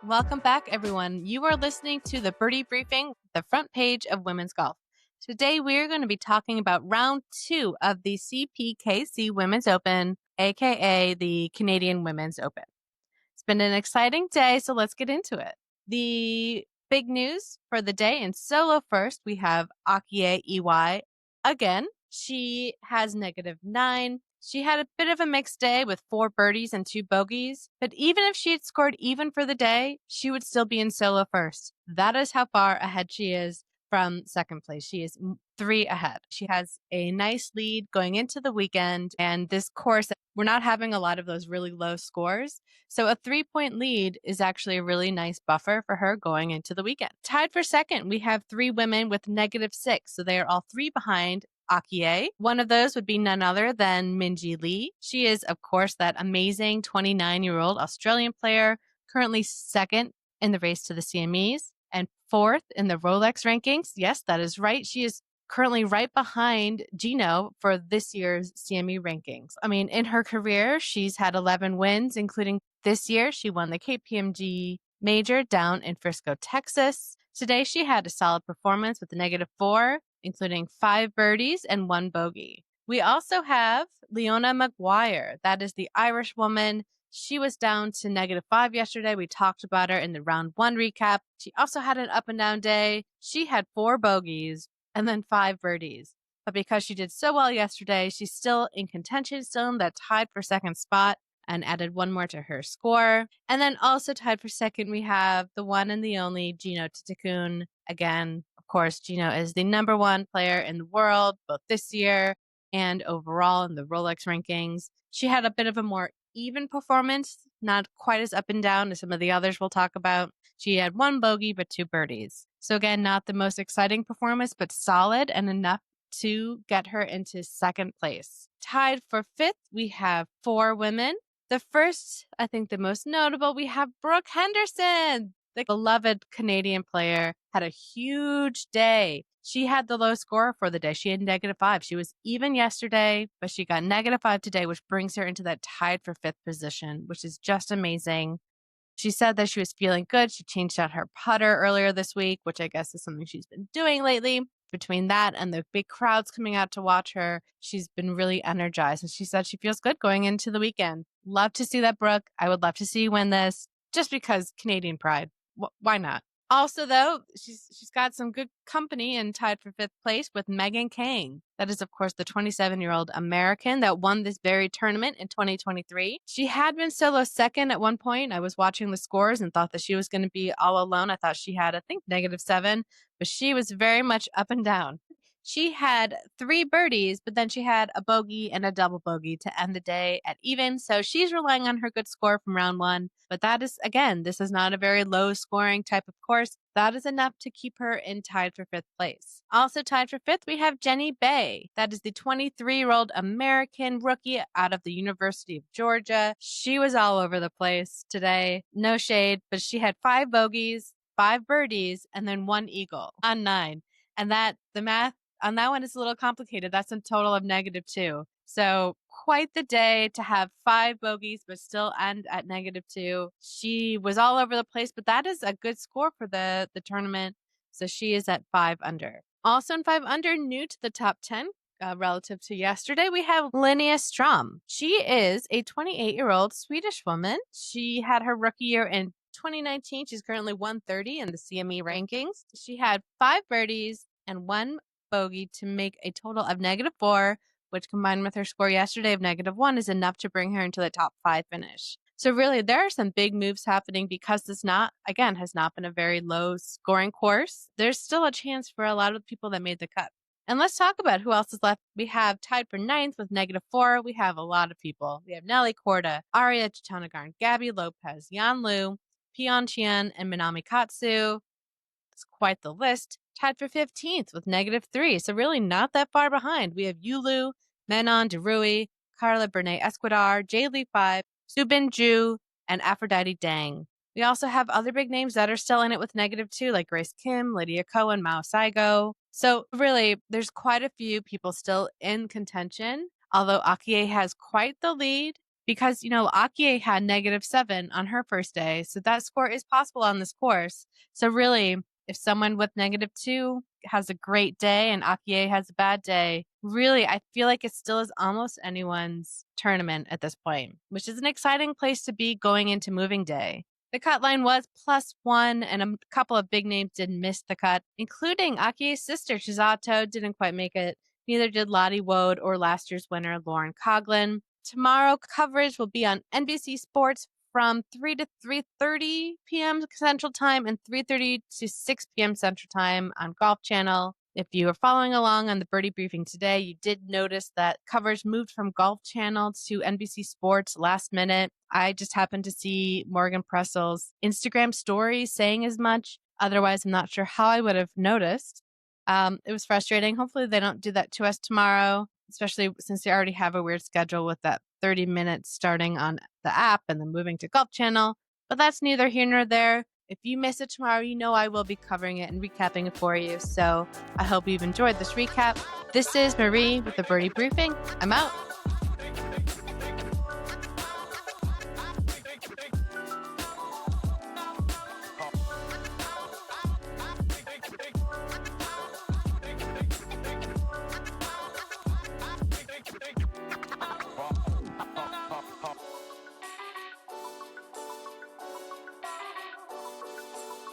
Welcome back, everyone. You are listening to the Birdie Briefing, the front page of women's golf. Today, we are going to be talking about round 2 of the CPKC Women's Open, aka the Canadian Women's Open. It's been an exciting day, so let's get into it. The big news for the day in solo first, we have Akie Iwai again. She has -9. She had a bit of a mixed day with 4 birdies and 2 bogeys, but even if she had scored even for the day, she would still be in solo first. That is how far ahead she is from second place. She is 3 ahead. She has a nice lead going into the weekend, and this course, we're not having a lot of those really low scores. So a 3-point lead is actually a really nice buffer for her going into the weekend. Tied for second, we have 3 women with -6. So they are all 3 behind Akie. One of those would be none other than Minjee Lee. She is, of course, that amazing 29-year-old Australian player, currently second in the race to the CMEs and 4th in the Rolex rankings. Yes, that is right. She is currently right behind Jeeno for this year's CME rankings. I mean, in her career, she's had 11 wins, including this year. She won the KPMG Major down in Frisco, Texas. Today, she had a solid performance with a -4, including 5 birdies and 1 bogey. We also have Leona Maguire. That is the Irish woman. She was down to -5 yesterday. We talked about her in the round 1 recap. She also had an up and down day. She had 4 bogeys and then 5 birdies. But because she did so well yesterday, she's still in contention, still in that tied for second spot, and added 1 more to her score. And then also tied for second, we have the one and the only Jeeno Thitikul. Again, of course, Jeeno is the #1 player in the world, both this year and overall in the Rolex rankings. She had a bit of a more even performance, not quite as up and down as some of the others we'll talk about. She had 1 bogey, but 2 birdies. So again, not the most exciting performance, but solid and enough to get her into second place. Tied for 5th, we have 4 women. The first, I think the most notable, we have Brooke Henderson, the beloved Canadian player, had a huge day. She had the low score for the day. She had -5. She was even yesterday, but she got -5 today, which brings her into that tied for 5th position, which is just amazing. She said that she was feeling good. She changed out her putter earlier this week, which I guess is something she's been doing lately. Between that and the big crowds coming out to watch her, she's been really energized. And she said she feels good going into the weekend. Love to see that, Brooke. I would love to see you win this just because Canadian pride. Why not? Also, though, she's got some good company and tied for 5th place with Megan Khang. That is, of course, the 27-year-old American that won this very tournament in 2023. She had been solo second at one point. I was watching the scores and thought that she was going to be all alone. I thought she had, I think, -7, but she was very much up and down. She had 3 birdies, but then she had a bogey and a double bogey to end the day at even. So she's relying on her good score from round 1. But that is, again, this is not a very low scoring type of course. That is enough to keep her in tied for 5th place. Also tied for 5th, we have Jenny Bay. That is the 23-year-old American rookie out of the University of Georgia. She was all over the place today. No shade, but she had 5 bogeys, 5 birdies, and then 1 eagle on 9. And the math on that one is a little complicated. That's a total of -2. So quite the day to have 5 bogeys, but still end at -2. She was all over the place, but that is a good score for the tournament. So she is at 5 under. Also in 5 under, new to the top 10, relative to yesterday, we have Linnea Strum. She is a 28-year-old Swedish woman. She had her rookie year in 2019. She's currently 130 in the CME rankings. She had 5 birdies and 1 bogey to make a total of -4, which combined with her score yesterday of -1 is enough to bring her into the top 5 finish. So really, there are some big moves happening because this has not been a very low scoring course. There's still a chance for a lot of the people that made the cut. And let's talk about who else is left. We have tied for 9th with -4. We have a lot of people. We have Nelly Korda, Ariya Jutanugarn, Gaby Lopez, Yan Liu, Pion Qian, and Minami Katsu. It's quite the list. Tied for 15th with -3. So really not that far behind. We have Yulu, Menon DeRui, Carla Bernay Esquidar, Jay Lee 5, Subin Ju, and Aphrodite Dang. We also have other big names that are still in it with -2, like Grace Kim, Lydia Ko, and Mao Saigo. So really, there's quite a few people still in contention. Although Akie has quite the lead, because, Akie had -7 on her first day. So that score is possible on this course. So really, if someone with -2 has a great day and Akie has a bad day, really, I feel like it still is almost anyone's tournament at this point, which is an exciting place to be going into moving day. The cut line was +1, and a couple of big names did miss the cut, including Akie's sister, Chisato, didn't quite make it. Neither did Lottie Woad or last year's winner, Lauren Coughlin. Tomorrow, coverage will be on NBC Sports from 3 to 3:30 p.m. Central Time and 3:30 to 6 p.m. Central Time on Golf Channel. If you are following along on the Birdie Briefing today, you did notice that coverage moved from Golf Channel to NBC Sports last minute. I just happened to see Morgan Pressel's Instagram story saying as much. Otherwise, I'm not sure how I would have noticed. It was frustrating. Hopefully they don't do that to us tomorrow, especially since they already have a weird schedule with that 30 minutes starting on the app and then moving to Golf Channel. But that's neither here nor there. If you miss it tomorrow, I will be covering it and recapping it for you. So I hope you've enjoyed this recap. This is Marie with the Birdie Briefing. I'm out.